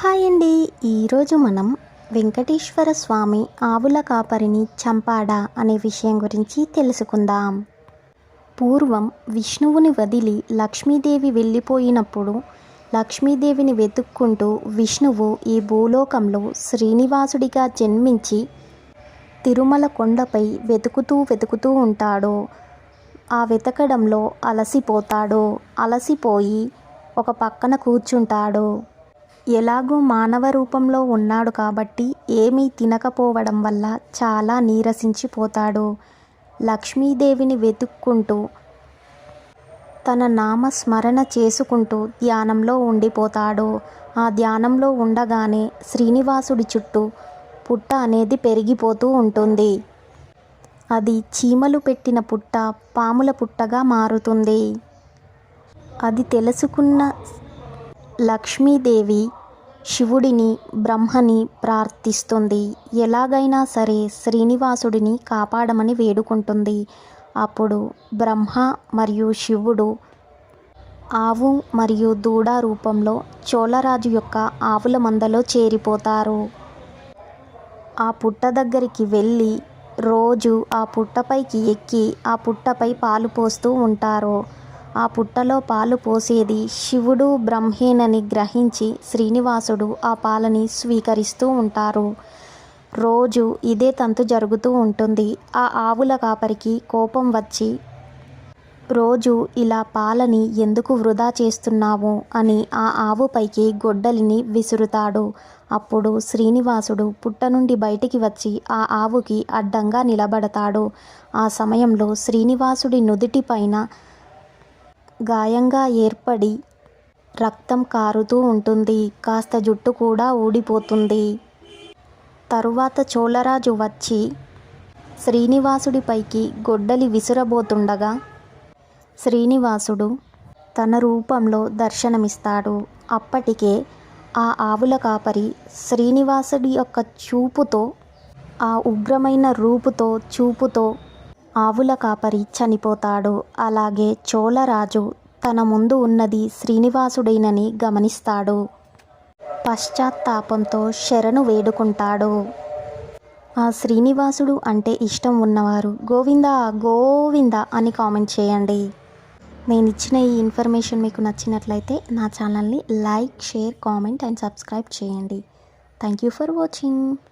Hi అండి. ఈరోజు మనం వెంకటేశ్వర స్వామి ఆవుల కాపరిని చంపాడా అనే విషయం గురించి తెలుసుకుందాం. పూర్వం విష్ణువుని వదిలి లక్ష్మీదేవి వెళ్ళిపోయినప్పుడు లక్ష్మీదేవిని వెతుక్కుంటూ విష్ణువు ఈ భూలోకంలో శ్రీనివాసుడిగా జన్మించి తిరుమల కొండపై వెతుకుతూ ఉంటాడు. ఆ వెతకడంలో అలసిపోయి ఒక పక్కన కూర్చుంటాడు. ఎలాగూ మానవ రూపంలో ఉన్నాడు కాబట్టి ఏమీ తినకపోవడం వల్ల చాలా నీరసించిపోతాడు. లక్ష్మీదేవిని వెతుక్కుంటూ తన నామస్మరణ చేసుకుంటూ ధ్యానంలో ఉండిపోతాడు. ఆ ధ్యానంలో ఉండగానే శ్రీనివాసుడి చుట్టూ పుట్ట అనేది పెరిగిపోతూ ఉంటుంది. అది చీమలు పెట్టిన పుట్ట పాముల పుట్టగా మారుతుంది. అది తెలుసుకున్న లక్ష్మీదేవి శివుడిని బ్రహ్మని ప్రార్థిస్తుంది. ఎలాగైనా సరే శ్రీనివాసుడిని కాపాడమని వేడుకుంటుంది. అప్పుడు బ్రహ్మ మరియు శివుడు ఆవు మరియు దూడ రూపంలో చోళరాజు యొక్క ఆవుల మందలో చేరిపోతారు. ఆ పుట్ట దగ్గరికి వెళ్ళి రోజు ఆ పుట్టపైకి ఎక్కి ఆ పుట్టపై పాలు పోస్తూ ఉంటారు. ఆ పుట్టలో పాలు పోసేది శివుడు బ్రహ్మేనని గ్రహించి శ్రీనివాసుడు ఆ పాలని స్వీకరిస్తూ ఉంటారు. రోజు ఇదే తంతు జరుగుతూ ఉంటుంది. ఆ ఆవుల కాపరికి కోపం వచ్చి రోజు ఇలా పాలని ఎందుకు వృధా చేస్తున్నావు అని ఆ ఆవుపైకి గొడ్డలిని విసురుతాడు. అప్పుడు శ్రీనివాసుడు పుట్ట నుండి బయటికి వచ్చి ఆ ఆవుకి అడ్డంగా నిలబడతాడు. ఆ సమయంలో శ్రీనివాసుడి నుదిటిపైన గాయంగా ఏర్పడి రక్తం కారుతూ ఉంటుంది. కాస్త జుట్టు కూడా ఊడిపోతుంది. తరువాత చోళరాజు వచ్చి శ్రీనివాసుడిపైకి గొడ్డలి విసురబోతుండగా శ్రీనివాసుడు తన రూపంలో దర్శనమిస్తాడు. అప్పటికే ఆ ఆవుల కాపరి శ్రీనివాసుడి యొక్క చూపుతో ఆ ఉగ్రమైన చూపుతో ఆవుల కాపరి చనిపోతాడు. అలాగే చోళరాజు తన ముందు ఉన్నది శ్రీనివాసుడేనని గమనిస్తాడు. పశ్చాత్తాపంతో శరణు వేడుకుంటాడు. ఆ శ్రీనివాసుడు అంటే ఇష్టం ఉన్నవారు గోవిందా గోవిందా అని కామెంట్ చేయండి. నేను ఇచ్చిన ఈ ఇన్ఫర్మేషన్ మీకు నచ్చినట్లయితే నా ఛానల్ని like, share, comment and subscribe చేయండి. Thank you for watching.